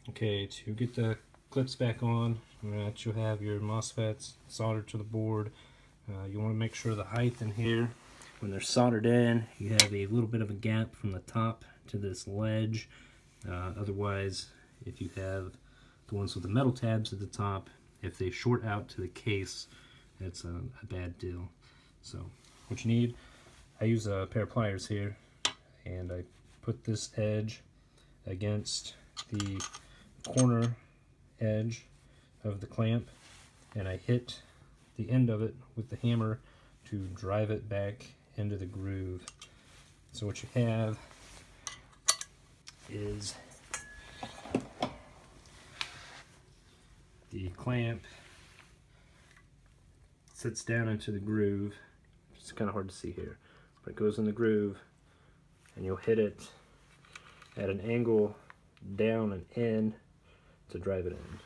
Okay, to get the clips back on, you'll have your MOSFETs soldered to the board. You want to make sure the height in here, when they're soldered in, you have a little bit of a gap from the top to this ledge. Otherwise, if you have the ones with the metal tabs at the top, if they short out to the case, it's a bad deal. So what you need, I use a pair of pliers here, and I put this edge against the corner edge of the clamp, and I hit the end of it with the hammer to drive it back into the groove. So what you have is the clamp sits down into the groove. It's kind of hard to see here, but it goes in the groove, and you'll hit it at an angle down and in to drive it in.